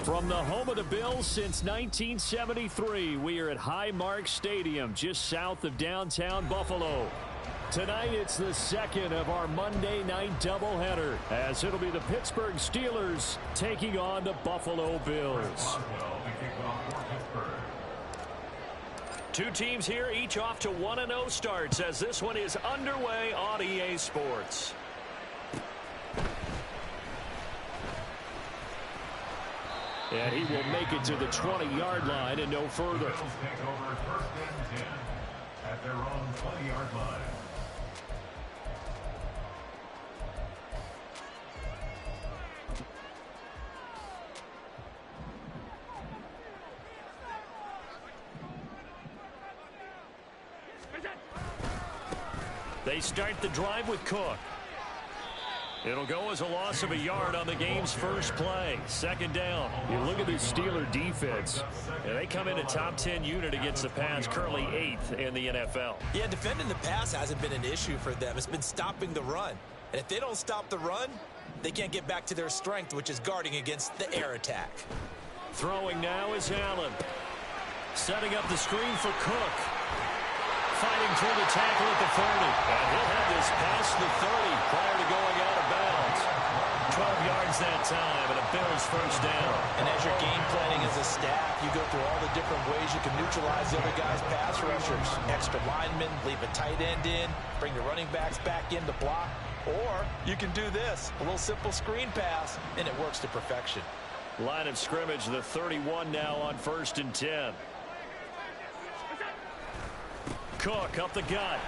From the home of the Bills since 1973, we are at Highmark Stadium, just south of downtown Buffalo. Tonight, it's the second of our Monday night doubleheader, as it'll be the Pittsburgh Steelers taking on the Buffalo Bills. Two teams here, each off to 1-0 starts, as this one is underway on EA Sports. And he will make it to the 20-yard line and no further. Take over first and 10 at their own 20-yard line. They start the drive with Cook. It'll go as a loss of a yard on the game's first play. Second down. You look at this Steeler defense. And they come in a top 10 unit against the pass, currently 8th in the NFL. Yeah, defending the pass hasn't been an issue for them. It's been stopping the run. And if they don't stop the run, they can't get back to their strength, which is guarding against the air attack. Throwing now is Allen. Setting up the screen for Cook. Fighting through the tackle at the 30. And he'll have this past the 30 prior to going out of bounds. 12 yards that time, and a Bills first down. And as you're game planning as a staff, you go through all the different ways you can neutralize the other guy's pass rushers. Extra linemen, leave a tight end in, bring the running backs back in to block. Or you can do this, a little simple screen pass, and it works to perfection. Line of scrimmage, the 31 now on first and 10. Cook up the gut.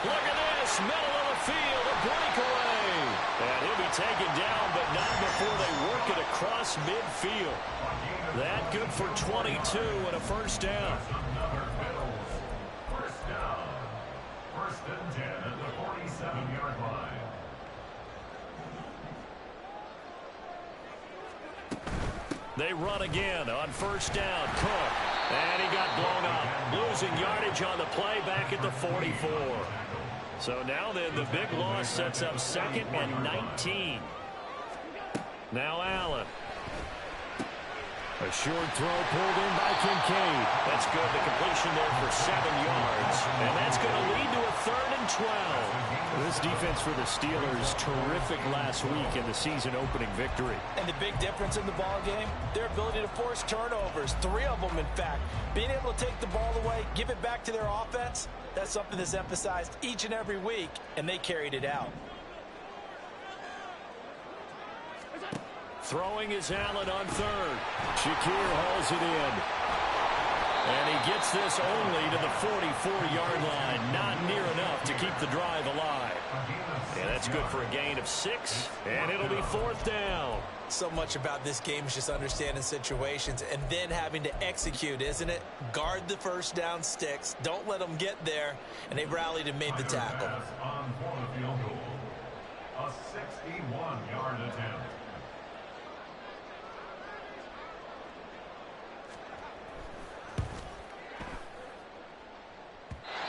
Look at this, middle of the field, a breakaway. And he'll be taken down, but not before they work it across midfield. That good for 22 and a first down. First down. First and 10 at the 47-yard line. They run again on first down. Cook. And he got blown up. Losing yardage on the play back at the 44. So now then, the big loss sets up second and 19. Now Allen. A short throw pulled in by Kincaid. That's good. The completion there for 7 yards. And that's going to lead to a third and 12. This defense for the Steelers, terrific last week in the season opening victory. And the big difference in the ball game, their ability to force turnovers, 3 of them in fact. Being able to take the ball away, give it back to their offense, that's something that's emphasized each and every week, and they carried it out. Throwing is Allen on third. Shakir hauls it in. And he gets this only to the 44-yard line. Not near enough to keep the drive alive. And that's good for a gain of 6. And it'll be fourth down. So much about this game is just understanding situations and then having to execute, isn't it? Guard the first down sticks. Don't let them get there. And they rallied and made the tackle. On for the field goal. A 61-yard attempt.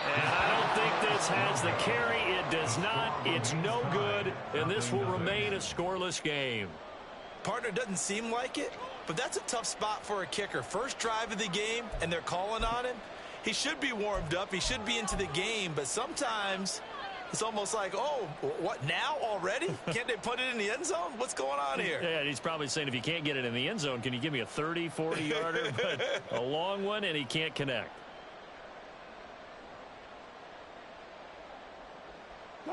And I don't think this has the carry. It does not. It's no good. And this will remain a scoreless game. Partner, doesn't seem like it, but that's a tough spot for a kicker. First drive of the game, and they're calling on him. He should be warmed up. He should be into the game, but sometimes it's almost like, oh, what, now already? Can't they put it in the end zone? What's going on here? Yeah, he's probably saying, if you can't get it in the end zone, can you give me a 30, 40-yarder? But a long one, and he can't connect.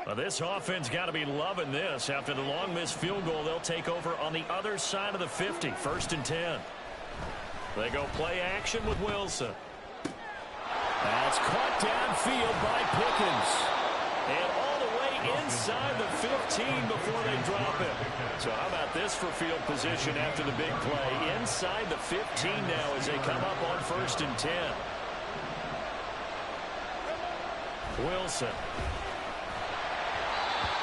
Well, this offense got to be loving this. After the long missed field goal, they'll take over on the other side of the 50. First and 10. They go play action with Wilson. That's caught downfield by Pickens. And all the way inside the 15 before they drop it. So how about this for field position after the big play? Inside the 15 now as they come up on first and 10. Wilson.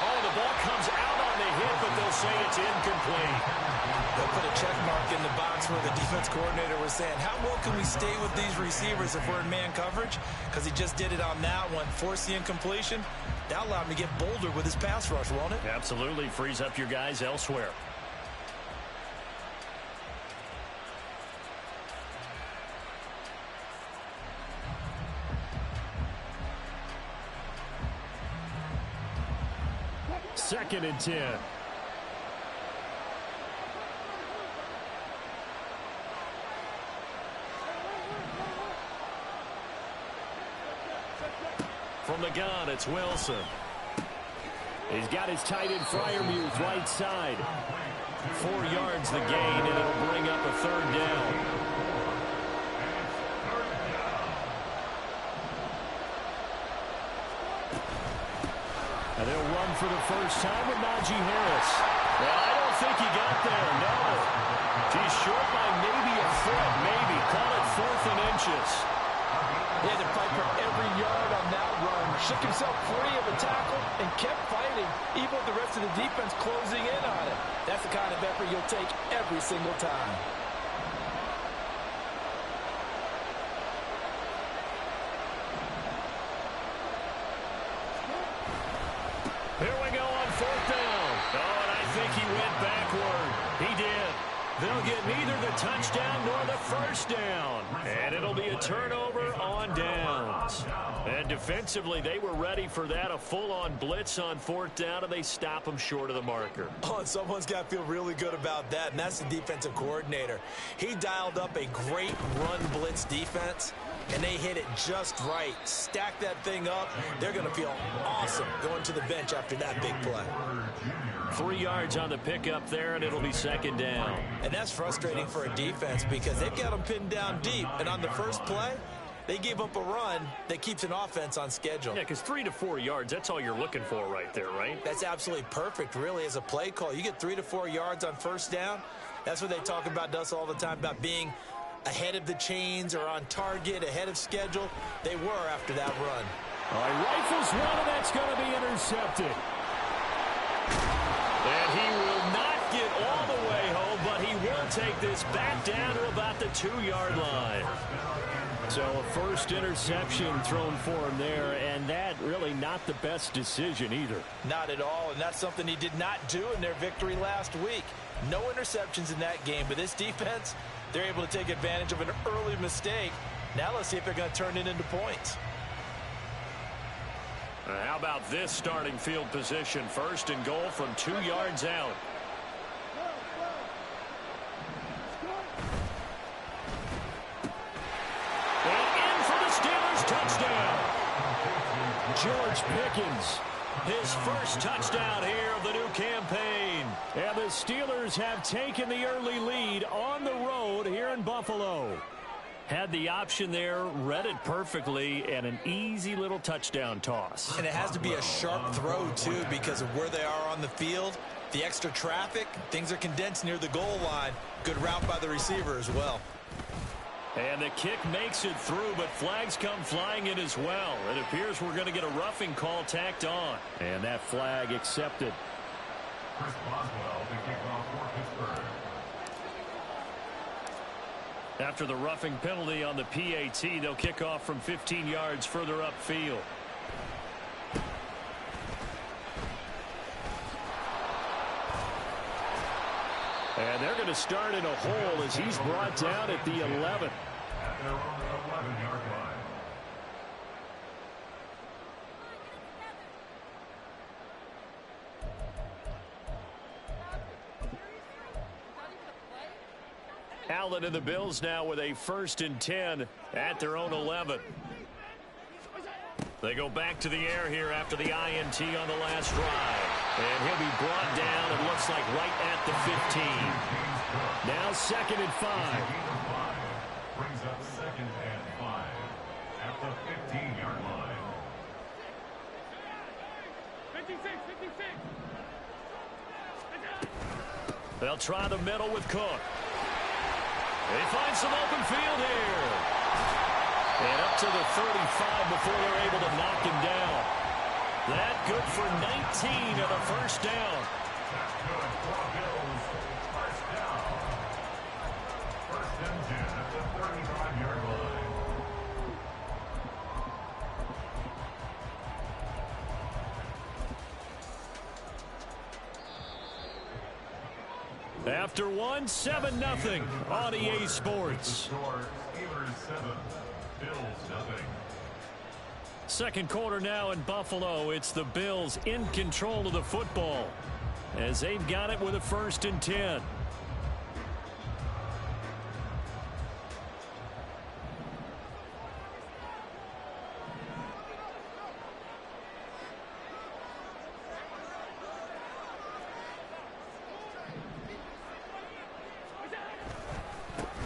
Oh, the ball comes out on the hit, but they'll say it's incomplete. They'll put a check mark in the box where the defense coordinator was saying, how well can we stay with these receivers if we're in man coverage? Because he just did it on that one, forced the incompletion. That allowed him to get bolder with his pass rush, won't it? Absolutely. Frees up your guys elsewhere. 2nd and 10. From the gun, it's Wilson. He's got his tight end Freiermuth right side. 4 yards the gain, and it'll bring up a 3rd down. And they'll run for the first time with Najee Harris. Well, I don't think he got there, no. He's short by maybe a foot, maybe. Call it 4th and inches. He had to fight for every yard on that run. Shook himself free of a tackle and kept fighting, even with the rest of the defense closing in on it. That's the kind of effort you'll take every single time. Here we go on 4th down. Oh, and I think he went backward. He did. They'll get neither the touchdown nor the first down. And it'll be a turnover on downs. And defensively, they were ready for that. A full-on blitz on 4th down, and they stop them short of the marker. Oh, and someone's got to feel really good about that, and that's the defensive coordinator. He dialed up a great run blitz defense, and they hit it just right. Stack that thing up. They're going to feel awesome going to the bench after that big play. 3 yards on the pickup there, and it'll be 2nd down. And that's frustrating for a defense because they've got them pinned down deep. And on the first play, they gave up a run that keeps an offense on schedule. Yeah, because 3 to 4 yards, that's all you're looking for right there, right? That's absolutely perfect, really, as a play call. You get 3 to 4 yards on first down. That's what they talk about us all the time, about being ahead of the chains or on target, ahead of schedule. They were after that run. All right, rifles one, and that's going to be intercepted. And he will not get all the way home, but he will take this back down to about the 2-yard line. So a first interception thrown for him there, and that really not the best decision either. Not at all, and that's something he did not do in their victory last week. No interceptions in that game, but this defense, they're able to take advantage of an early mistake. Now let's see if they're going to turn it into points. How about this starting field position? 1st and goal from 2 yards out. And in for the Steelers touchdown. George Pickens, his first touchdown here of the new campaign. And the Steelers have taken the early lead on the road here in Buffalo. Had the option there, read it perfectly, and an easy little touchdown toss. And it has to be a sharp throw, too, because of where they are on the field. The extra traffic, things are condensed near the goal line. Good route by the receiver as well. And the kick makes it through, but flags come flying in as well. It appears we're going to get a roughing call tacked on. And that flag accepted. Chris Boswell to kick off for Pittsburgh. After the roughing penalty on the PAT, they'll kick off from 15 yards further upfield. And they're going to start in a hole as he's brought down at the 11. At their own 11-yard line. Allen and the Bills now with a 1st and 10 at their own 11. They go back to the air here after the INT on the last drive. And he'll be brought down, it looks like, right at the 15. Now 2nd and 5. Brings up 2nd and 5 at the 15-yard line. 56. They'll try the middle with Cook. They find some open field here. And up to the 35 before they're able to knock him down. That good for 19 of the first down. That's good for Bills. First down. 1st and 10 at the 35-yard line. After one, 7-0 on EA Sports. Score, Steelers 7, Bills 0. Second quarter now in Buffalo. It's the Bills in control of the football as they've got it with a 1st and 10.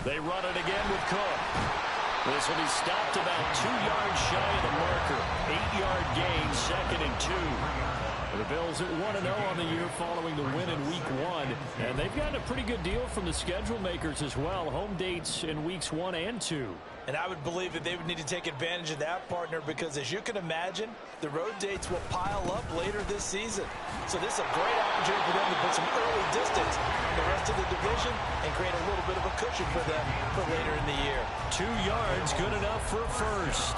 They run it again with Cook. This will be stopped about 2 yards shy of the marker. 8-yard gain, 2nd and 2. The Bills at 1-0 on the year following the win in Week 1. And they've gotten a pretty good deal from the schedule makers as well. Home dates in Weeks 1 and 2. And I would believe that they would need to take advantage of that, partner, because as you can imagine, the road dates will pile up later this season. So this is a great opportunity for them to put some early distance on the rest of the division and create a little bit of a cushion for them for later in the year. 2 yards, good enough for a first.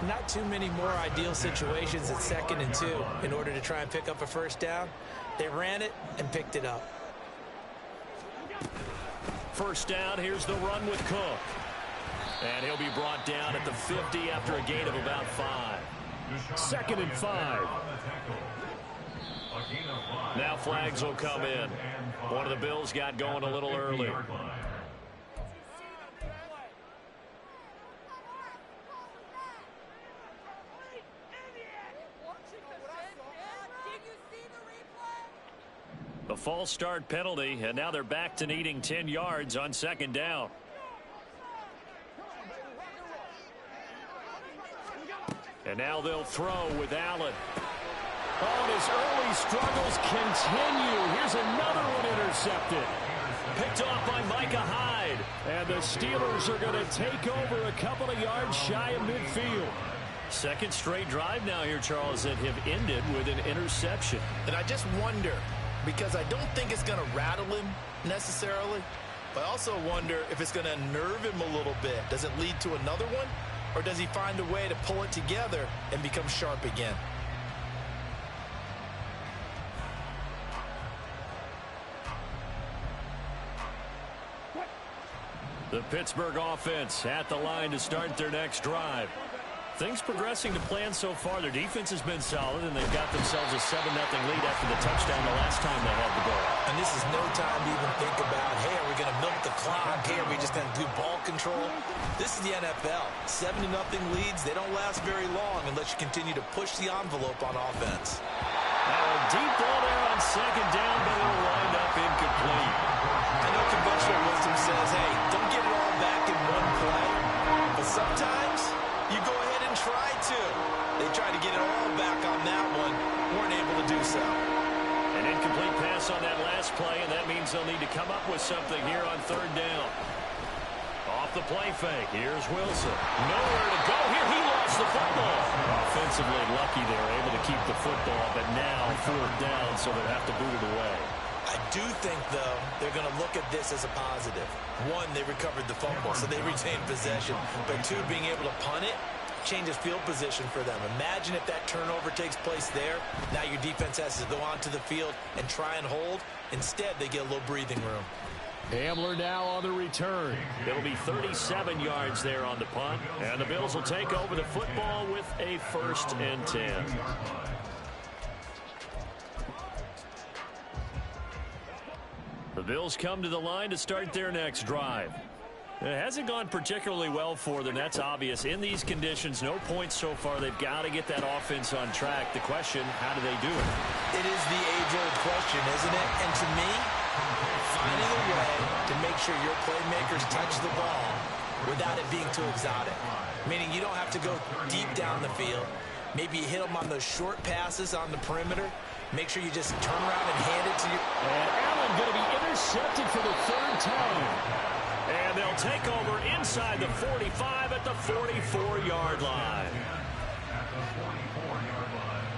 Not too many more ideal situations at 2nd and 2 in order to try and pick up a first down. They ran it and picked it up. First down, here's the run with Cook. And he'll be brought down at the 50 after a gain of about 5. 2nd and 5. Now flags will come in. One of the Bills got going a little early. A false start penalty, and now they're back to needing 10 yards on 2nd down. And now they'll throw with Allen. Oh, his early struggles continue. Here's another one intercepted. Picked off by Micah Hyde. And the Steelers are going to take over a couple of yards shy of midfield. Second straight drive now here, Charles, that have ended with an interception. And I just wonder, because I don't think it's going to rattle him necessarily, but I also wonder if it's going to unnerve him a little bit. Does it lead to another one? Or does he find a way to pull it together and become sharp again? The Pittsburgh offense at the line to start their next drive. Things progressing to plan so far. Their defense has been solid, and they've got themselves a 7-0 lead after the touchdown the last time they had the ball. And this is no time to even think about, hey, are we going to milk the clock? Hey, are we just going to do ball control? This is the NFL. 7-0 leads, they don't last very long unless you continue to push the envelope on offense. Now a deep ball there on 2nd down, but it'll wind up incomplete. I know conventional wisdom says, hey, don't get it all back in one play. But sometimes you go ahead and try to. They tried to get it all back on that one. Weren't able to do so. An incomplete pass on that last play, and that means they'll need to come up with something here on 3rd down. Off the play fake. Here's Wilson. Nowhere to go here. He lost the football. Offensively lucky they were able to keep the football, but now 4th down, so they'll have to boot it away. I do think, though, they're going to look at this as a positive. One, they recovered the fumble, so they retained possession. But two, being able to punt it changes field position for them. Imagine if that turnover takes place there. Now your defense has to go onto the field and try and hold. Instead, they get a little breathing room. Hamler now on the return. It'll be 37 yards there on the punt. And the Bills will take over the football with a 1st and 10. The Bills come to the line to start their next drive. It hasn't gone particularly well for them. That's obvious. In these conditions, no points so far. They've got to get that offense on track. The question, how do they do it? It is the age-old question, isn't it? And to me, finding a way to make sure your playmakers touch the ball without it being too exotic. Meaning you don't have to go deep down the field. Maybe you hit them on those short passes on the perimeter. Make sure you just turn around and hand it to you. And Allen going to be intercepted for the 3rd time. And they'll take over inside the 45 at the 44-yard line. At the 44-yard line.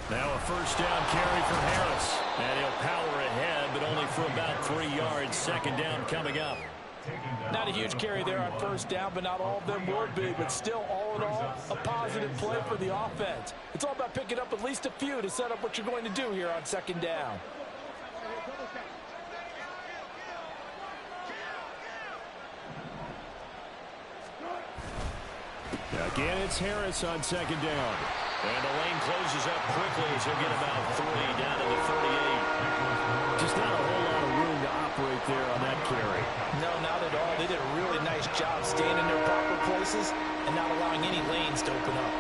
Now a 1st down carry for Harris. And he'll power ahead but only for about 3 yards. Second down coming up. Not a huge carry there on first down, but not all of them were big. But still, all in all, a positive play for the offense. It's all about picking up at least a few to set up what you're going to do here on second down. Again, it's Harris on second down. And the lane closes up quickly as he'll get about 3 down to the 38. Just not a whole lot of room to operate there on that carry. No, not at all. They did a really nice job staying in their proper places and not allowing any lanes to open up.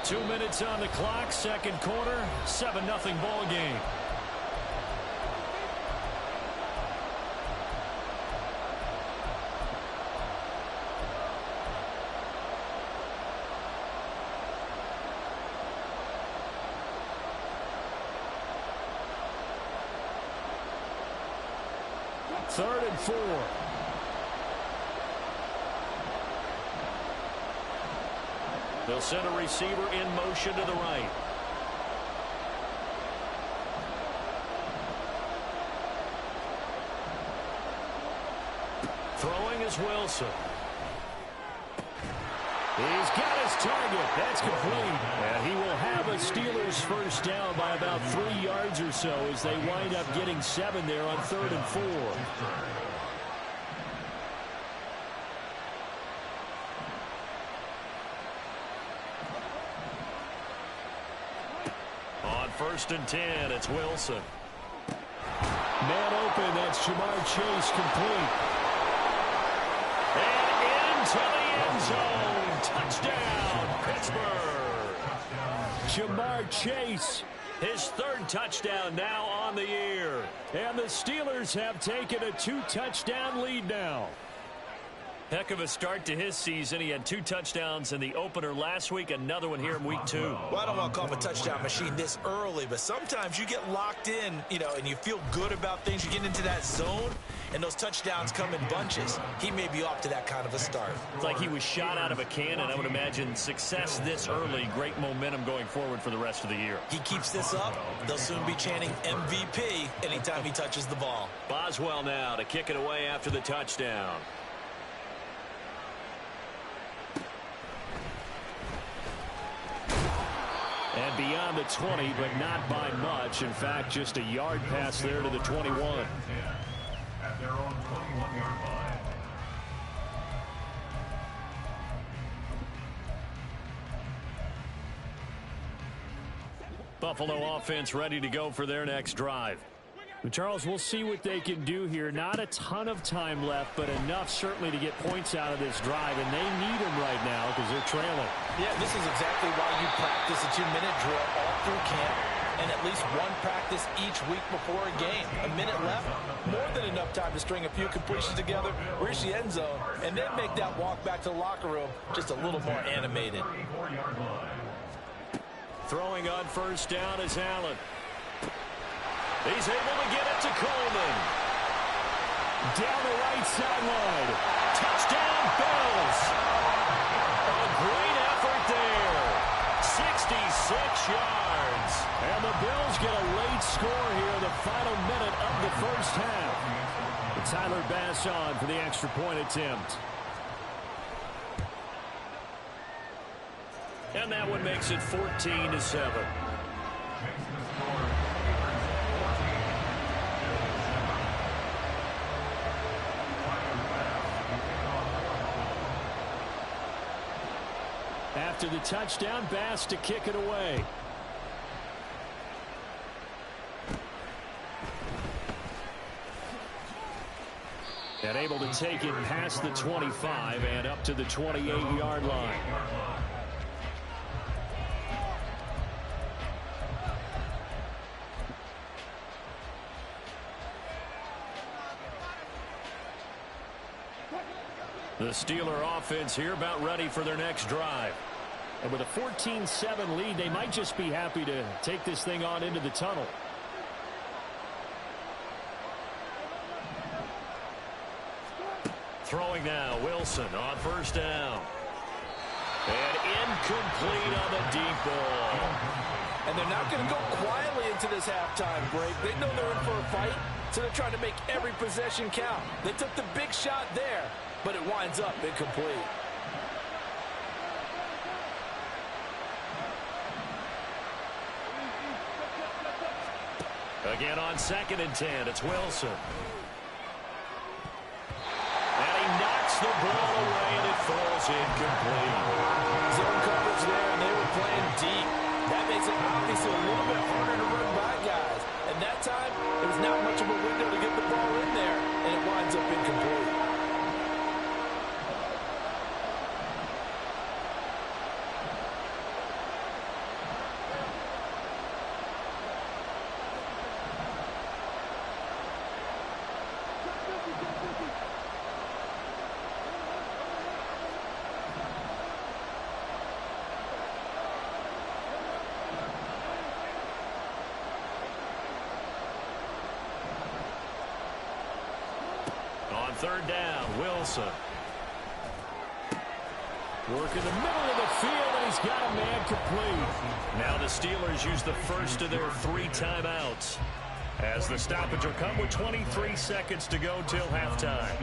Two minutes on the clock, second quarter, 7-0 ball game. Third and 4. They'll send a receiver in motion to the right. Throwing is Wilson. He's got his target. That's complete. And he will have a Steelers first down by about 3 yards or so as they wind up getting 7 there on third and 4. On first and 10, it's Wilson. Man open, that's Jamar Chase, complete. And into the end zone. Touchdown, Pittsburgh. Jamar Chase, his third touchdown now on the year. And the Steelers have taken a 2-touchdown lead now. Heck of a start to his season. He had 2 touchdowns in the opener last week, another one here in week 2. Well, I don't want to call him a touchdown machine this early, but sometimes you get locked in, and you feel good about things. You get into that zone, and those touchdowns come in bunches. He may be off to that kind of a start. It's like he was shot out of a cannon. I would imagine success this early, great momentum going forward for the rest of the year. He keeps this up, they'll soon be chanting MVP anytime he touches the ball. Boswell now to kick it away after the touchdown. And beyond the 20, but not by much. In fact, just a yard pass there to the 21. At their own 21-yard line. Buffalo offense ready to go for their next drive. But Charles, we'll see what they can do here. Not a ton of time left, but enough certainly to get points out of this drive, and they need them right now because they're trailing. Yeah, this is exactly why you practice a 2-minute drill all through camp and at least one practice each week before a game. A minute left, more than enough time to string a few completions together, reach the end zone, and then make that walk back to the locker room just a little more animated. Throwing on first down is Allen. He's able to get it to Coleman. Down the right sideline. Touchdown, Bills. A great effort there. 66 yards. And the Bills get a late score here in the final minute of the first half. And Tyler Bass on for the extra point attempt. And that one makes it 14-7. After the touchdown, Bass to kick it away. And able to take it past the 25 and up to the 28-yard line. The Steeler offense here about ready for their next drive. And with a 14-7 lead, they might just be happy to take this thing on into the tunnel. Throwing now, Wilson on first down. And incomplete on the deep ball. And they're not going to go quietly into this halftime break. They know they're in for a fight, so they're trying to make every possession count. They took the big shot there, but it winds up incomplete. Again on 2nd and 10, it's Wilson. And he knocks the ball away, and it falls incomplete. Zone coverage there, and they were playing deep. That makes it obviously a little bit harder to run by guys. And that time, there was not much of a window to get the ball in there, and it winds up incomplete. On 3rd down, Wilson. Work in the middle of the field, and he's got a man complete. Now the Steelers use the first of their 3 timeouts, as the stoppage will come with 23 seconds to go till halftime.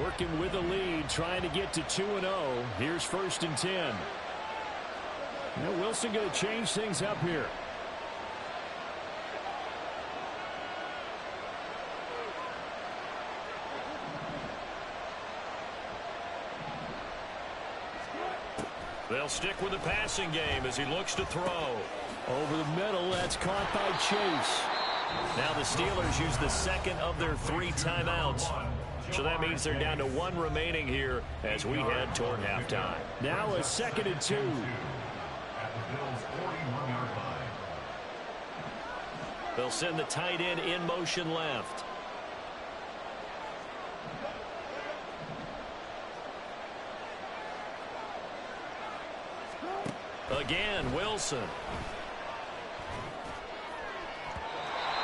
Working with the lead, trying to get to 2-0. Here's 1st and 10. Now Wilson going to change things up here. They'll stick with the passing game as he looks to throw. Over the middle, that's caught by Chase. Now the Steelers use the 2nd of their 3 timeouts. So that means they're down to 1 remaining here as we head toward halftime. Now a 2nd and 2. At the Bills' 41-yard line. They'll send the tight end in motion left. Again, Wilson.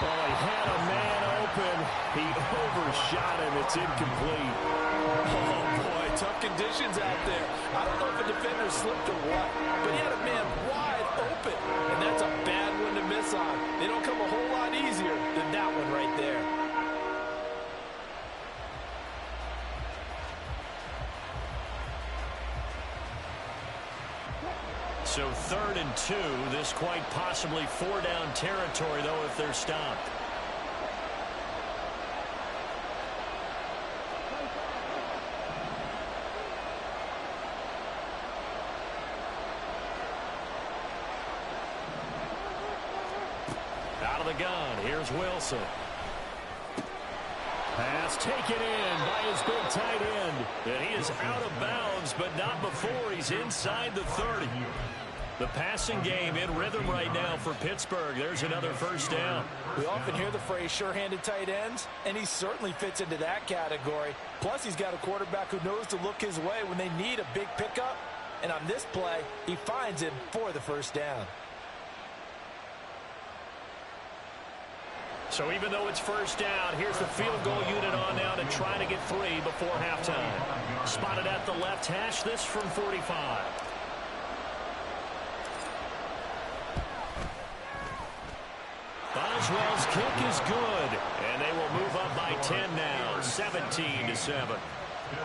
Oh, he had a man open. He overshot him. It's incomplete. Oh, boy, tough conditions out there. I don't know if a defender slipped or what, but he had a man wide open, and that's a bad one to miss on. They don't come a whole lot easier than that one right there. So 3rd and 2. This quite possibly 4-down territory, though, if they're stopped. Out of the gun, here's Wilson. Pass taken in by his big tight end. And he is out of bounds, but not before he's inside the 30. The passing game in rhythm right now for Pittsburgh. There's another 1st down. We often hear the phrase sure-handed tight ends, and he certainly fits into that category. Plus, he's got a quarterback who knows to look his way when they need a big pickup. And on this play, he finds him for the 1st down. So even though it's 1st down, here's the field goal unit on now to try to get 3 before halftime. Spotted at the left hash, this from 45. Boswell's kick is good, and they will move up by 10 now, 17-7.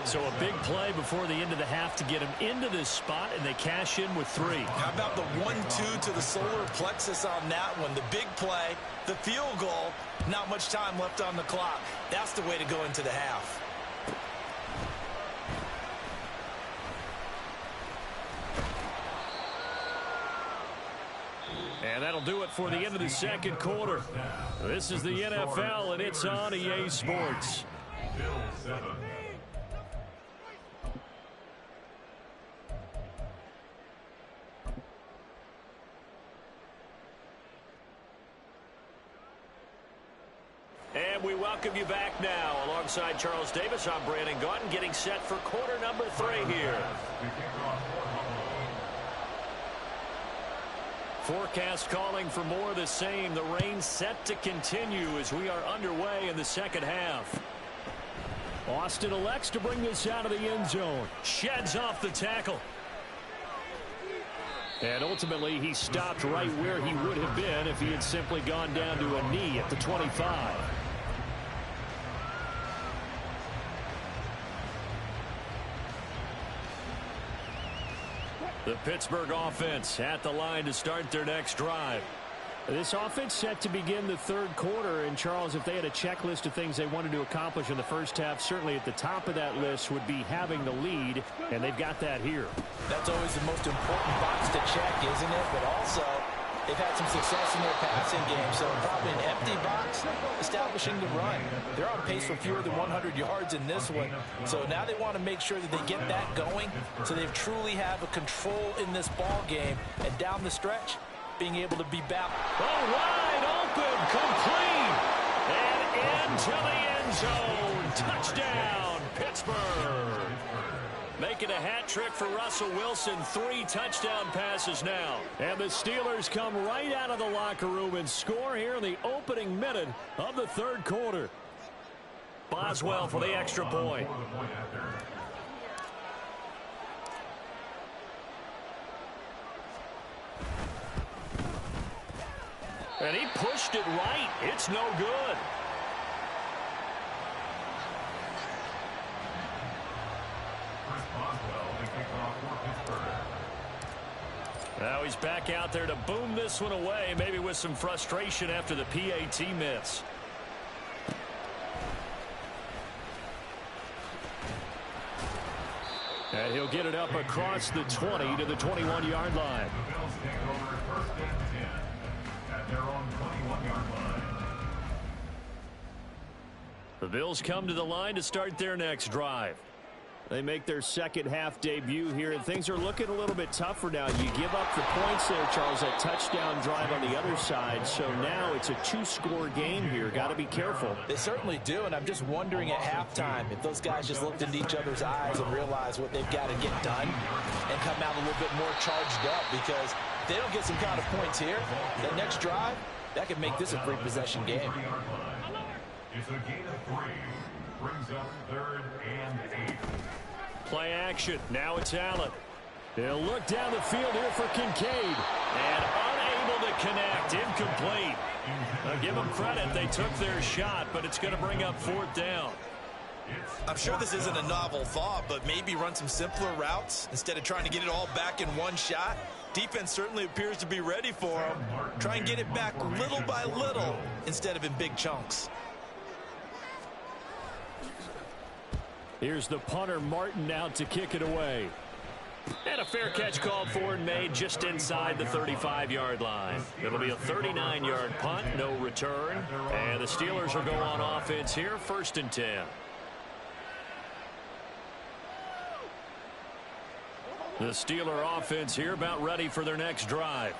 So a big play before the end of the half to get him into this spot, and they cash in with 3. How about the 1-2 to the solar plexus on that one? The big play, the field goal, not much time left on the clock. That's the way to go into the half. And that'll do it for the end of the 2nd quarter. This is the NFL, and it's on EA Sports. Bills 7. And we welcome you back now. Alongside Charles Davis, I'm Brandon Gaudin, getting set for quarter number 3 here. Forecast calling for more of the same. The rain set to continue as we are underway in the 2nd half. Austin elects to bring this out of the end zone. Sheds off the tackle. And ultimately, he stopped right where he would have been if he had simply gone down to a knee at the 25. The Pittsburgh offense at the line to start their next drive. This offense set to begin the third quarter. And, Charles, if they had a checklist of things they wanted to accomplish in the first half, certainly at the top of that list would be having the lead, and they've got that here. That's always the most important box to check, isn't it? But also, they've had some success in their passing game, so probably an empty box establishing the run. They're on pace for fewer than 100 yards in this one, so now they want to make sure that they get that going so they truly have a control in this ball game, and down the stretch, being able to be back. Oh, wide open, complete, and into the end zone. Touchdown, Pittsburgh. Making a hat trick for Russell Wilson. 3 touchdown passes now. And the Steelers come right out of the locker room and score here in the opening minute of the third quarter. Boswell for the extra point. And he pushed it right. It's no good. Now he's back out there to boom this one away, maybe with some frustration after the PAT miss. And he'll get it up across the 20 to the 21-yard line. The Bills take over first and 10 at their own 21-yard line. The Bills come to the line to start their next drive. They make their second half debut here, and things are looking a little bit tougher now. You give up the points there, Charles, that touchdown drive on the other side. So now it's a 2-score game here. Got to be careful. They certainly do, and I'm just wondering at halftime if those guys just looked into each other's eyes and realized what they've got to get done and come out a little bit more charged up, because if they don't get some kind of points here, the next drive, that could make this a 3-possession game. It's a gain of 3. Brings up 3rd and 8. Play action. Now it's Allen. They'll look down the field here for Kincaid. And unable to connect. Incomplete. Now give them credit. They took their shot, but it's going to bring up 4th down. I'm sure this isn't a novel thought, but maybe run some simpler routes instead of trying to get it all back in one shot. Defense certainly appears to be ready for them. Try and get it back little by little instead of in big chunks. Here's the punter, Martin, out to kick it away. And a fair catch called for and made just inside the 35-yard line. It'll be a 39-yard punt, no return. And the Steelers will go on offense here, 1st and 10. The Steeler offense here about ready for their next drive.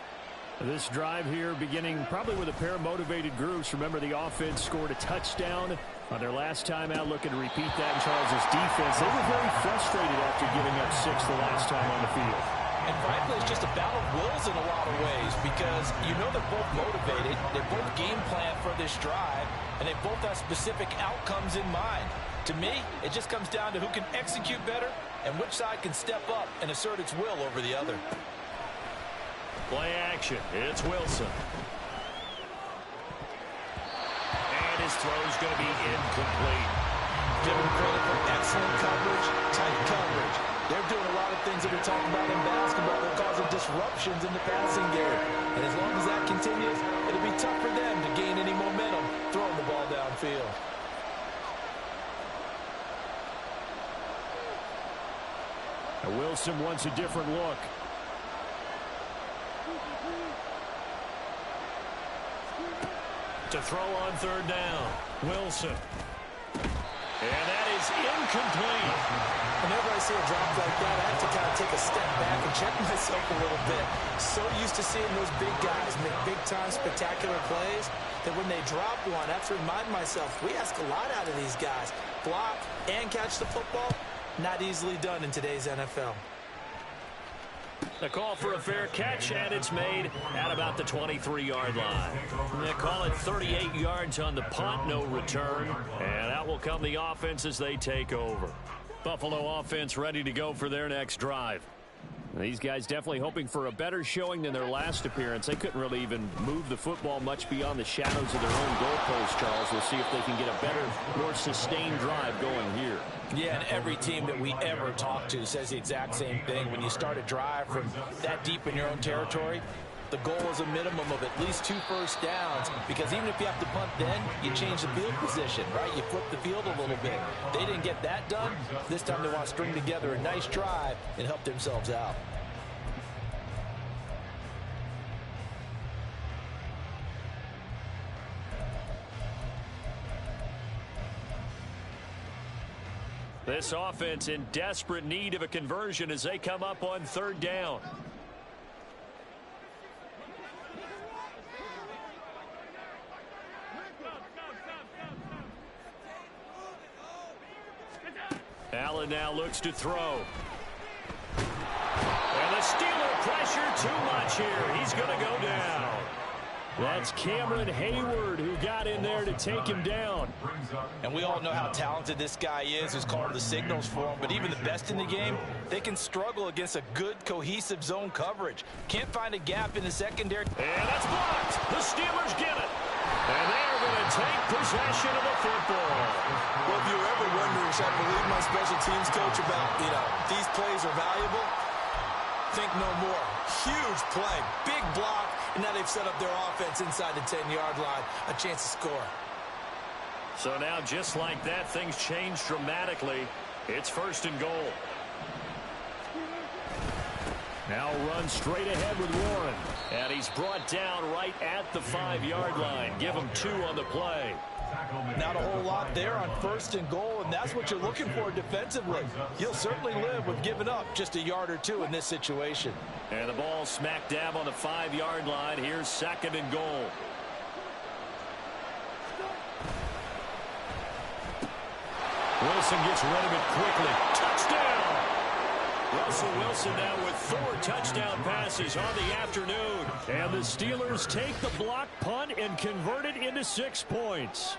This drive here beginning probably with a pair of motivated groups. Remember, the offense scored a touchdown on their last time out. Looking to repeat that in Charles' defense. They were very frustrated after giving up 6 the last time on the field. And frankly, it's just a battle of wills in a lot of ways, because you know they're both motivated. They both game plan for this drive, and they both have specific outcomes in mind. To me, it just comes down to who can execute better and which side can step up and assert its will over the other. Play action. It's Wilson. And his throw's going to be incomplete. Give him credit for excellent coverage, tight coverage. They're doing a lot of things that we talk about in basketball. They're causing disruptions in the passing game. And as long as that continues, it'll be tough for them to gain any momentum throwing the ball downfield. Now Wilson wants a different look. To throw on 3rd down. Wilson. And that is incomplete. Whenever I see a drop like that, I have to kind of take a step back and check myself a little bit. So used to seeing those big guys make big-time spectacular plays that when they drop one, I have to remind myself, we ask a lot out of these guys. Block and catch the football, not easily done in today's NFL. The call for a fair catch, and it's made at about the 23-yard line. They call it 38 yards on the punt, no return. And out will come the offense as they take over. Buffalo offense ready to go for their next drive. These guys definitely hoping for a better showing than their last appearance. They couldn't really even move the football much beyond the shadows of their own goalpost, Charles. We'll see if they can get a better, more sustained drive going here. Yeah, and every team that we ever talk to says the exact same thing. When you start a drive from that deep in your own territory, the goal is a minimum of at least 2 first downs, because even if you have to punt then, you change the field position, right? You flip the field a little bit. They didn't get that done. This time they want to string together a nice drive and help themselves out. This offense in desperate need of a conversion as they come up on 3rd down. Allen now looks to throw. And the Steeler pressure too much here. He's going to go down. That's Cameron Hayward who got in there to take him down. And we all know how talented this guy is who's calling the signals for him. But even the best in the game, they can struggle against a good, cohesive zone coverage. Can't find a gap in the secondary. And that's blocked. The Steelers get it. And they're going to take possession of the football. Well, if you were ever wondering, should I believe my special teams coach about, these plays are valuable? Think no more. Huge play, big block, and now they've set up their offense inside the 10-yard line. A chance to score. So now, just like that, things change dramatically. It's 1st and goal. Now run straight ahead with Warren. And he's brought down right at the 5-yard line. Give him 2 on the play. Not a whole lot there on 1st and goal, and that's what you're looking for defensively. You'll certainly live with giving up just a yard or 2 in this situation. And the ball smack dab on the 5-yard line. Here's 2nd and goal. Wilson gets rid of it quickly. Touchdown! Russell Wilson now with 4 touchdown passes on the afternoon. And the Steelers take the block punt and convert it into 6 points.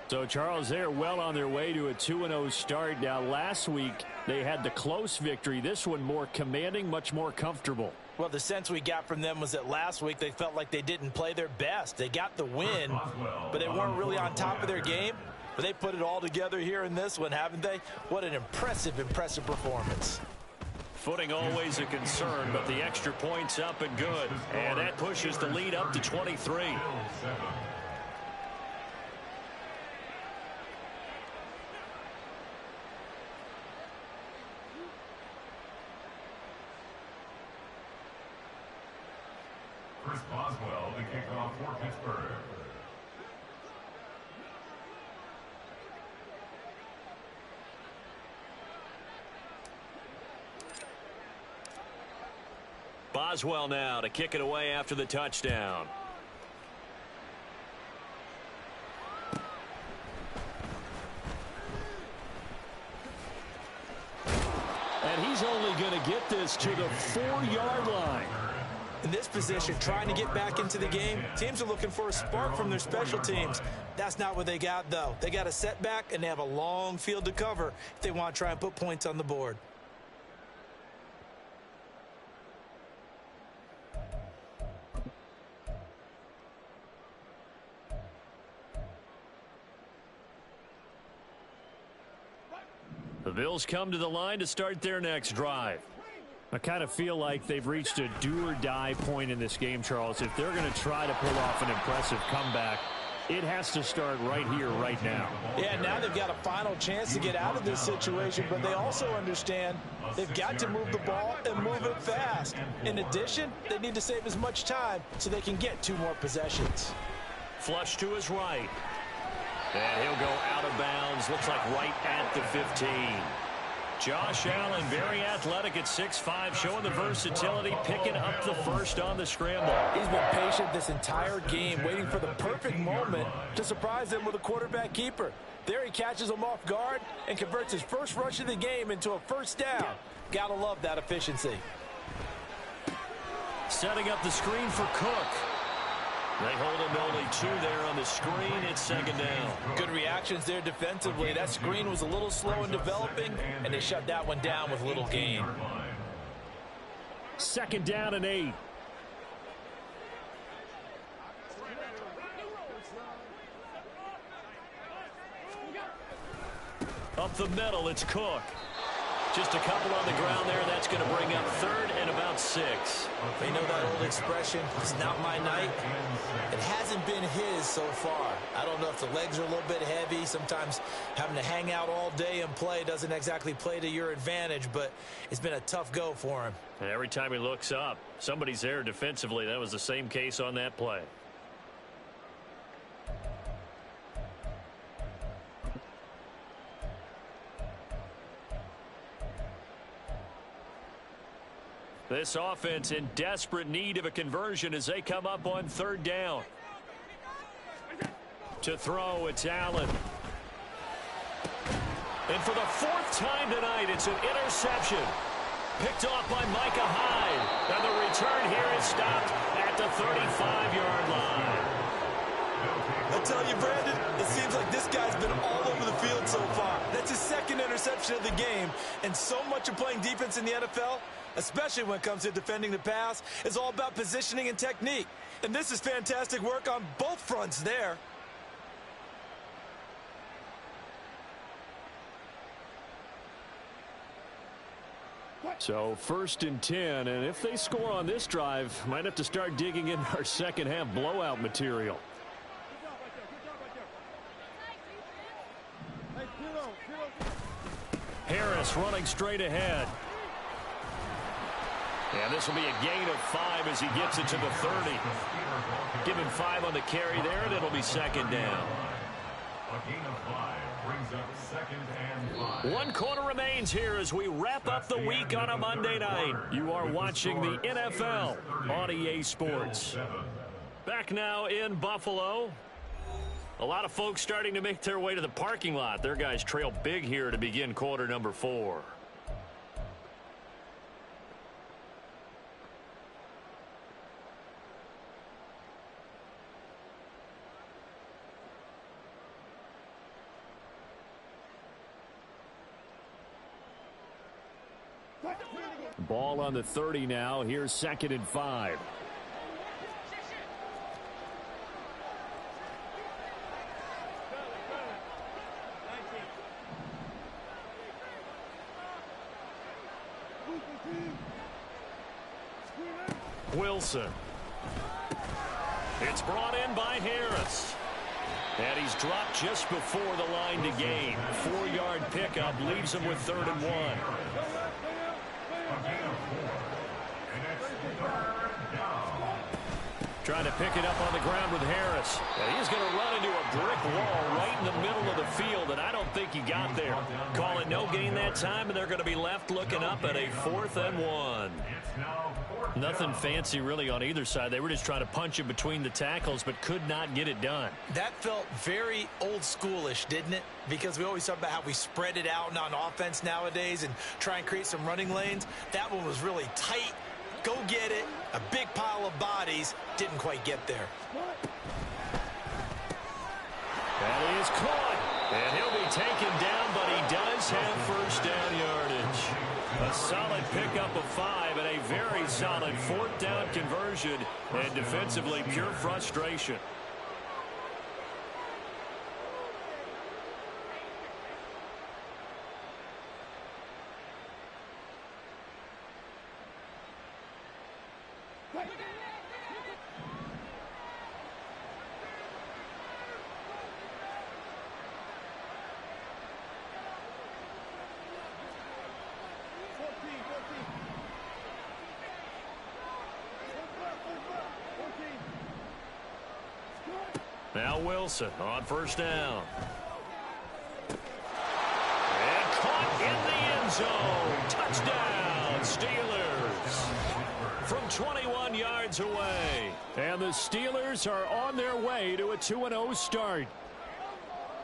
So, Charles, they're well on their way to a 2-0 start. Now, last week, they had the close victory. This one more commanding, much more comfortable. Well, the sense we got from them was that last week they felt like they didn't play their best. They got the win, but they weren't really on top of their game. But they put it all together here in this one, haven't they? What an impressive, impressive performance. Footing always a concern, but the extra point's up and good. And that pushes the lead up to 23. Chris Boswell to kick off for Pittsburgh. Boswell now to kick it away after the touchdown. And he's only going to get this to the 4-yard line. In this position, trying to get back into the game, teams are looking for a spark from their special teams. That's not what they got, though. They got a setback, and they have a long field to cover if they want to try and put points on the board. The Bills come to the line to start their next drive. I kind of feel like they've reached a do-or-die point in this game, Charles. If they're going to try to pull off an impressive comeback, it has to start right here, right now. Yeah, now they've got a final chance to get out of this situation, but they also understand they've got to move the ball and move it fast. In addition, they need to save as much time so they can get 2 more possessions. Flush to his right. And he'll go out of bounds. Looks like right at the 15. Josh Allen, very athletic at 6'5", showing the versatility, picking up the first on the scramble. He's been patient this entire game, waiting for the perfect moment to surprise them with a quarterback keeper. There he catches him off guard and converts his first rush of the game into a first down. Gotta love that efficiency. Setting up the screen for Cook. They hold him to only 2 there on the screen. It's second down. Good reactions there defensively. That screen was a little slow in developing, and they shut that one down with little gain. Second down and 8. Up the middle, it's Cook. Just a couple on the ground there. That's going to bring up 3rd and about 6. You know that old expression, it's not my night? It hasn't been his so far. I don't know if the legs are a little bit heavy. Sometimes having to hang out all day and play doesn't exactly play to your advantage, but it's been a tough go for him. And every time he looks up, somebody's there defensively. That was the same case on that play. This offense in desperate need of a conversion as they come up on 3rd down. To throw, it's Allen. And for the 4th time tonight, it's an interception. Picked off by Micah Hyde. And the return here is stopped at the 35-yard line. I tell you, Brandon, it seems like this guy's been all over the field so far. That's his 2nd interception of the game. And so much of playing defense in the NFL, especially when it comes to defending the pass, is all about positioning and technique. And this is fantastic work on both fronts there. So 1st and 10, and if they score on this drive, might have to start digging in our second half blowout material. Harris running straight ahead. And this will be a gain of 5 as he gets it to the 30. Give him 5 on the carry there, and it'll be second down. A gain of 5 brings up 2nd and 5. 1 quarter remains here as we wrap up the week on a Monday night. You are watching the NFL on EA Sports. Back now in Buffalo. A lot of folks starting to make their way to the parking lot. Their guys trail big here to begin quarter number 4. Ball on the 30 now. Here's 2nd and 5. Wilson. It's brought in by Harris. And he's dropped just before the line to gain. 4-yard pickup leaves him with 3rd and 1. Trying to pick it up on the ground with Harris. And he's going to run into a brick wall right in the middle of the field, and I don't think he got there. Call it no gain that time, and they're going to be left looking up at a 4th and 1. Nothing fancy really on either side. They were just trying to punch it between the tackles, but could not get it done. That felt very old schoolish, didn't it? Because we always talk about how we spread it out on offense nowadays and try and create some running lanes. That one was really tight. Go get it. A big pile of bodies. Didn't quite get there. And he is caught. And he'll be taken down, but he does have 1st down yardage. A solid pickup of 5 and a very solid 4th down conversion. And defensively, pure frustration. Now Wilson on 1st down. And caught in the end zone. Touchdown, Steelers. From 21 yards away. And the Steelers are on their way to a 2-0 start.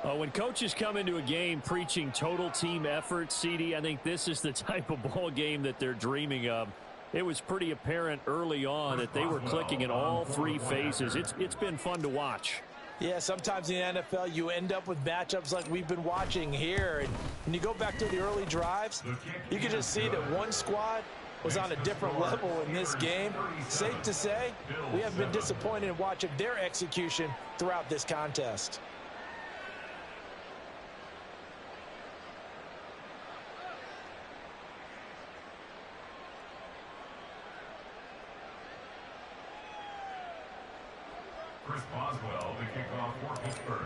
When coaches come into a game preaching total team effort, CD, I think this is the type of ball game that they're dreaming of. It was pretty apparent early on that they were clicking in all three phases. It's been fun to watch. Yeah, sometimes in the NFL, you end up with matchups like we've been watching here. And when you go back to the early drives, you can just see that one squad was on a different level in this game. Safe to say, we haven't been disappointed in watching their execution throughout this contest. Chris Boswell, the kickoff for Pittsburgh.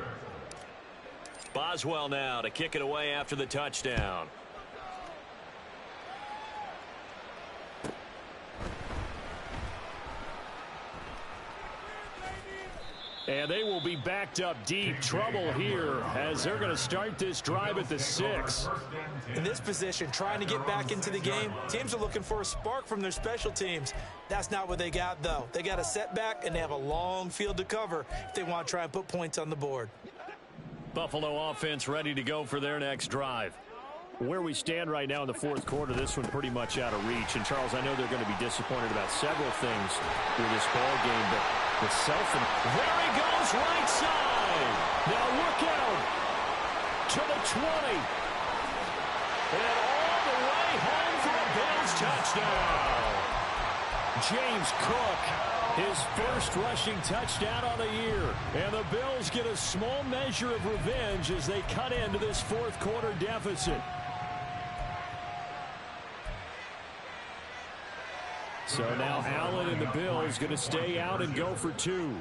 Boswell now to kick it away after the touchdown. And they will be backed up deep. Trouble here as they're going to start this drive at the 6. In this position, trying to get back into the game, teams are looking for a spark from their special teams. That's not what they got, though. They got a setback, and they have a long field to cover if they want to try and put points on the board. Buffalo offense ready to go for their next drive. Where we stand right now in the fourth quarter, this one pretty much out of reach. And, Charles, I know they're going to be disappointed about several things with this ball game, but the there he goes, right side. Now look out to the 20. And all the way home for a Bills touchdown. James Cook, his first rushing touchdown on the year. And the Bills get a small measure of revenge as they cut into this fourth quarter deficit. So now Allen and the Bills going to stay out and go for 2.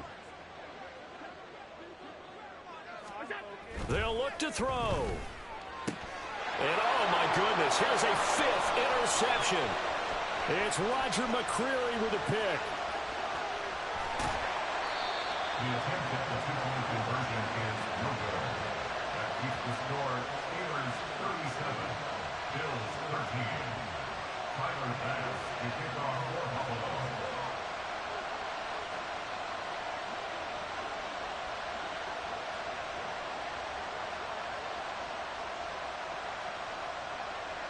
They'll look to throw. And oh my goodness, here's a 5th interception. It's Roger McCreary with a pick. The attempt at the two-point conversion is no good. That keeps the score Steelers 37, Bills 13. Tyler Bass to kick off for Buffalo.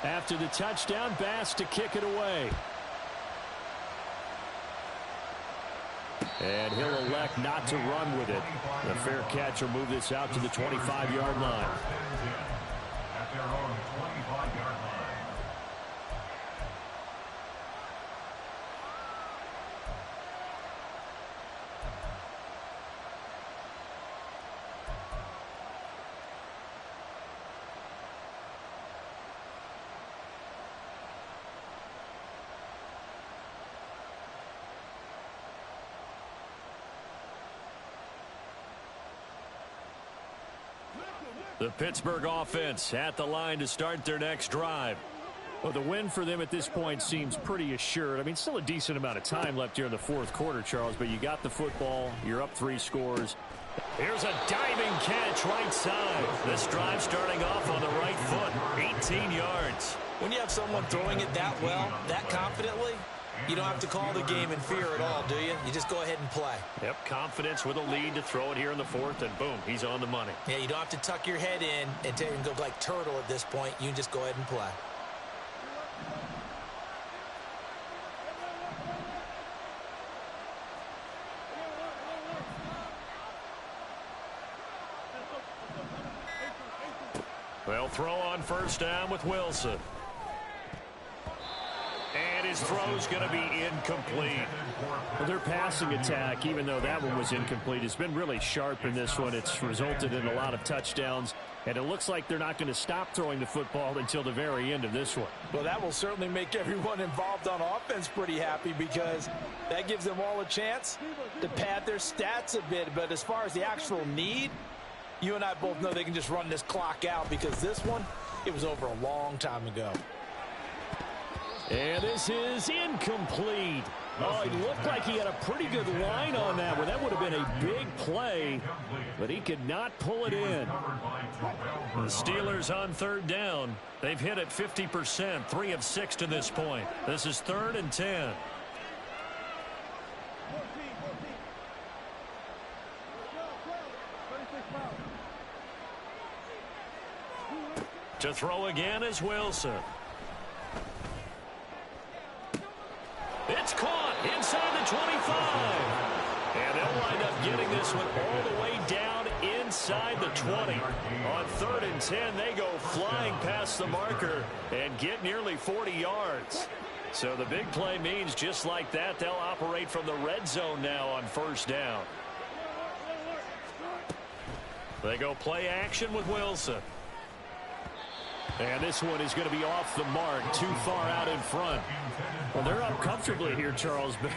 After the touchdown, Bass to kick it away. And he'll elect not to run with it. The fair catch will move this out to the 25-yard line. At their own 25-yard line. The Pittsburgh offense at the line to start their next drive. Well, the win for them at this point seems pretty assured. I mean, still a decent amount of time left here in the fourth quarter, Charles, but you got the football. You're up 3 scores. Here's a diving catch right side. This drive starting off on the right foot, 18 yards. When you have someone throwing it that well, that confidently, you don't have to call the game in fear at all, do you? You just go ahead and play. Yep, confidence with a lead to throw it here in the fourth, and boom, he's on the money. Yeah, you don't have to tuck your head in and go like turtle at this point. You just go ahead and play. They'll throw on first down with Wilson. And his throw's going to be incomplete. Well, their passing attack, even though that one was incomplete, has been really sharp in this one. It's resulted in a lot of touchdowns, and it looks like they're not going to stop throwing the football until the very end of this one. Well, that will certainly make everyone involved on offense pretty happy because that gives them all a chance to pad their stats a bit. But as far as the actual need, you and I both know they can just run this clock out because this one, it was over a long time ago. And this is incomplete. Oh, it looked like he had a pretty good line on that one. That would have been a big play, but he could not pull it in. The Steelers on third down. They've hit it 50%, 3 of 6 to this point. This is 3rd and 10. To throw again is Wilson. getting this one all the way down inside the 20. On 3rd and 10, they go flying past the marker and get nearly 40 yards. So the big play means just like that, they'll operate from the red zone now on 1st down. They go play action with Wilson. And this one is going to be off the mark, too far out in front. Well, they're up comfortably here, Charles, but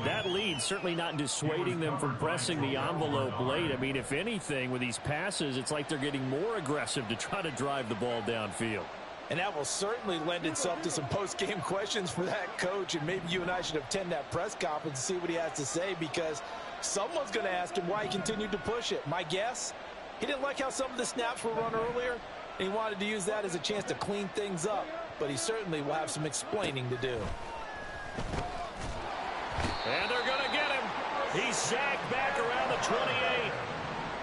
that lead certainly not dissuading them from pressing the envelope late. I mean, if anything, with these passes, it's like they're getting more aggressive to try to drive the ball downfield. And that will certainly lend itself to some post-game questions for that coach, and maybe you and I should attend that press conference and see what he has to say, because someone's going to ask him why he continued to push it. My guess, he didn't like how some of the snaps were run earlier, and he wanted to use that as a chance to clean things up, but he certainly will have some explaining to do. And they're going to get him. He's sacked back around the 28.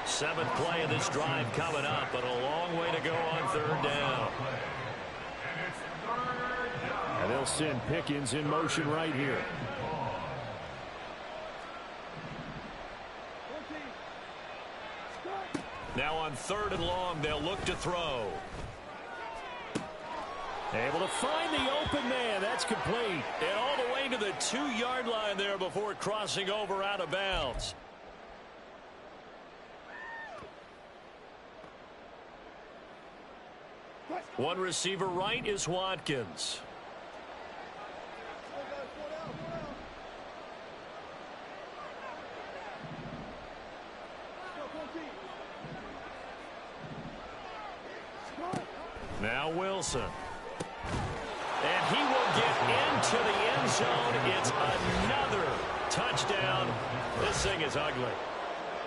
7th play of this drive coming up, but a long way to go on 3rd down. And they'll send Pickens in motion right here. Now on 3rd and long, they'll look to throw. Able to find the open man. That's complete. And all the way to the 2-yard line there before crossing over out of bounds. One receiver right is Watkins. Now Wilson. And he will get into the end zone. It's another touchdown. This thing is ugly.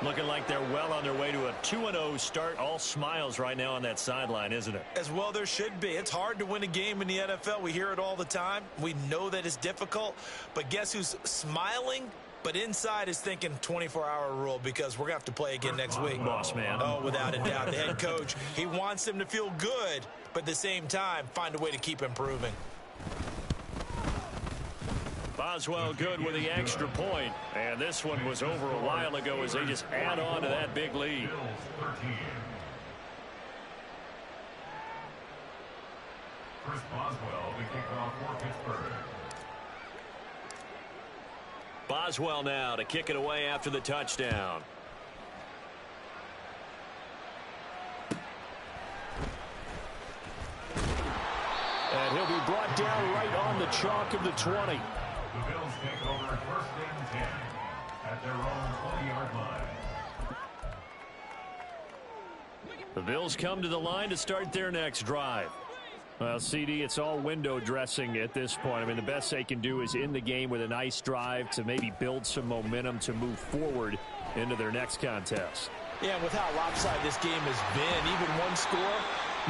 Looking like they're well on their way to a 2-0 start. All smiles right now on that sideline, isn't it? As well there should be. It's hard to win a game in the NFL. We hear it all the time. We know that it's difficult. But guess who's smiling? But inside is thinking 24-hour rule, because we're going to have to play again next week. Boss man. Oh, without a doubt. The head coach, he wants them to feel good, but at the same time, find a way to keep improving. Boswell good with the extra point. And this one was over a while ago as they just add on to that big lead. Chris Boswell, the kickoff for Pittsburgh. Boswell now to kick it away after the touchdown. And he'll be brought down right on the chalk of the 20. The Bills take over 1st and 10 at their own 20-yard line. The Bills come to the line to start their next drive. Well, CD, it's all window dressing at this point. I mean, the best they can do is end the game with a nice drive to maybe build some momentum to move forward into their next contest. Yeah, with how lopsided this game has been, even one score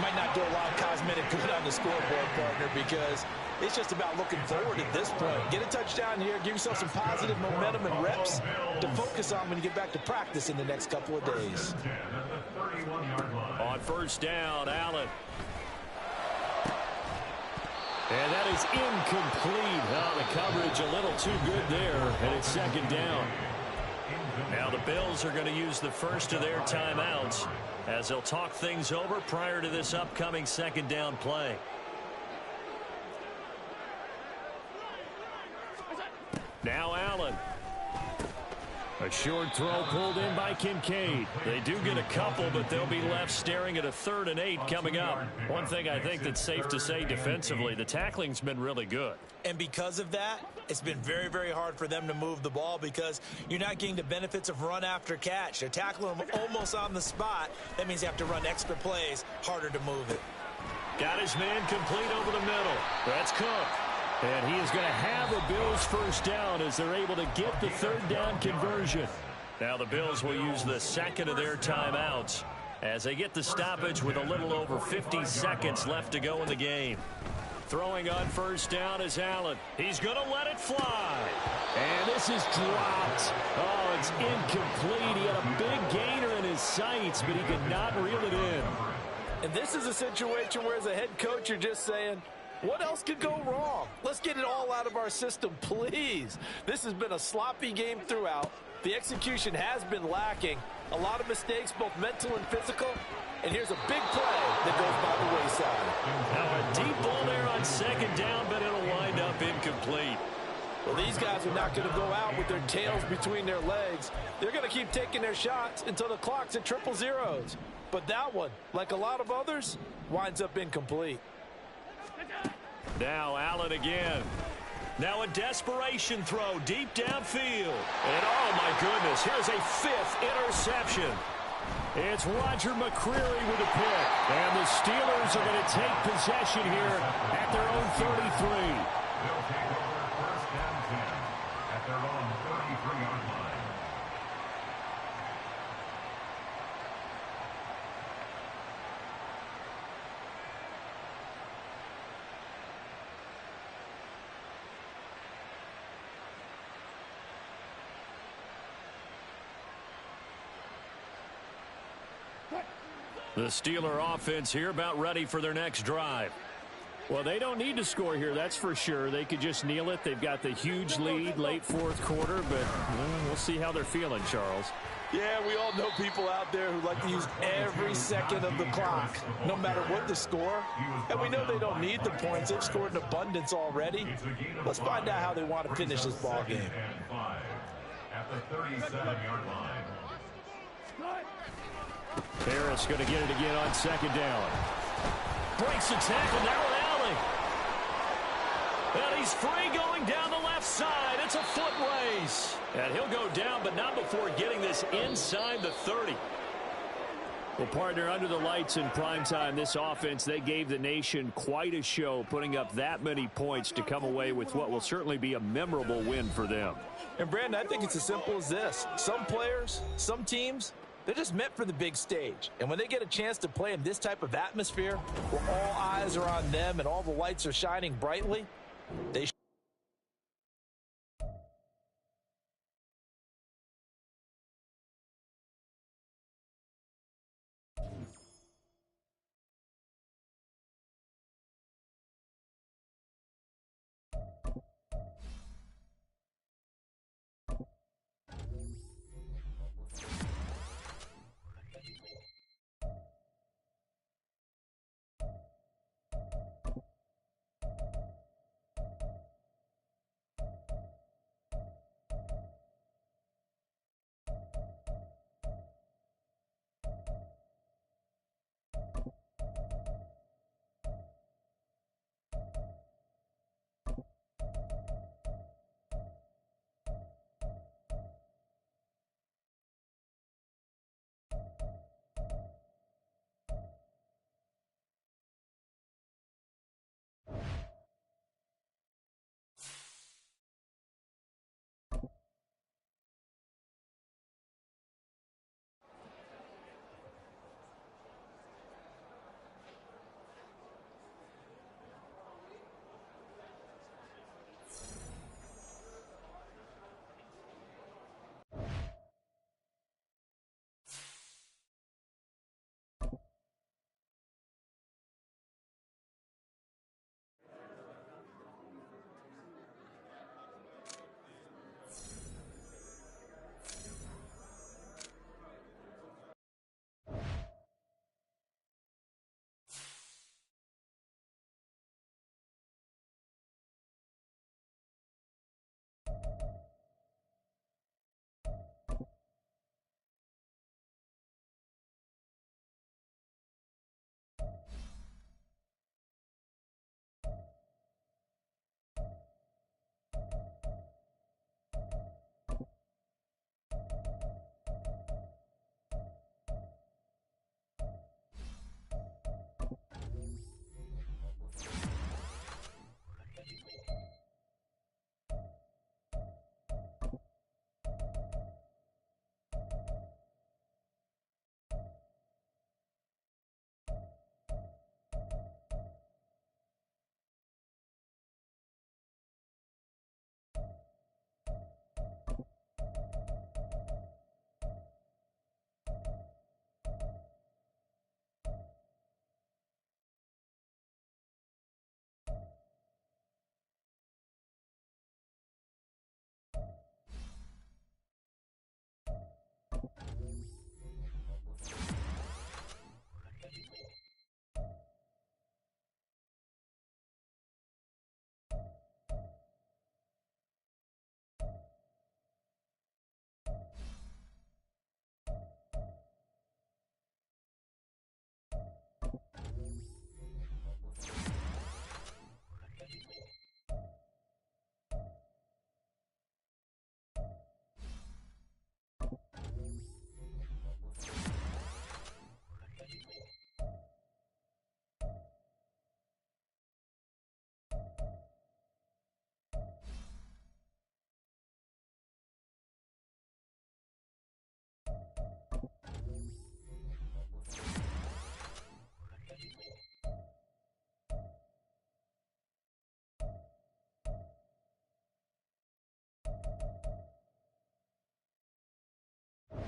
might not do a lot of cosmetic good on the scoreboard, partner, because it's just about looking forward at this point. Get a touchdown here, give yourself some positive momentum and reps to focus on when you get back to practice in the next couple of days. On 1st down, Allen. And that is incomplete. Oh, the coverage a little too good there, and it's 2nd down. Now the Bills are going to use the first of their timeouts as they'll talk things over prior to this upcoming 2nd down play. Now Allen. A short throw pulled in by Kincaid. They do get a couple, but they'll be left staring at a 3rd and 8 coming up. One thing I think that's safe to say defensively, the tackling's been really good. And because of that, it's been very, very hard for them to move the ball, because you're not getting the benefits of run after catch. They're tackling them almost on the spot. That means you have to run extra plays, harder to move it. Got his man complete over the middle. That's Cook. And he is going to have a Bills 1st down as they're able to get the 3rd down conversion. Now the Bills will use the 2nd of their timeouts as they get the stoppage with a little over 50 seconds left to go in the game. Throwing on 1st down is Allen. He's going to let it fly. And this is dropped. Oh, it's incomplete. He had a big gainer in his sights, but he could not reel it in. And this is a situation where, as a head coach, you're just saying, What else could go wrong? Let's get it all out of our system, please. This has been a sloppy game throughout. The execution has been lacking. A lot of mistakes, both mental and physical. And here's a big play that goes by the wayside. Now a deep ball there on second down, but it'll wind up incomplete. Well, these guys are not going to go out with their tails between their legs. They're going to keep taking their shots until the clock's at 000. But that one, like a lot of others, winds up incomplete. Now Allen again. Now a desperation throw deep downfield. And oh my goodness, here's a 5th interception. It's Roger McCreary with a pick. And the Steelers are going to take possession here at their own 33. They'll take over first and 10 at their own 33-yard line. The Steeler offense here about ready for their next drive. Well, they don't need to score here, that's for sure. They could just kneel it. They've got the huge lead late fourth quarter, but we'll see how they're feeling, Charles. Yeah, we all know people out there who like to use every second of the clock, no matter what the score. And we know they don't need the points. They've scored in abundance already. Let's find out how they want to finish this ball game. At the 37-yard line. Harris going to get it again on second down. Breaks the tackle now with Allen. And he's free going down the left side. It's a foot race. And he'll go down, but not before getting this inside the 30. Well, partner, under the lights in primetime, this offense, they gave the nation quite a show, putting up that many points to come away with what will certainly be a memorable win for them. And, Brandon, I think it's as simple as this. Some players, some teams, they're just meant for the big stage. And when they get a chance to play in this type of atmosphere, where all eyes are on them and all the lights are shining brightly, they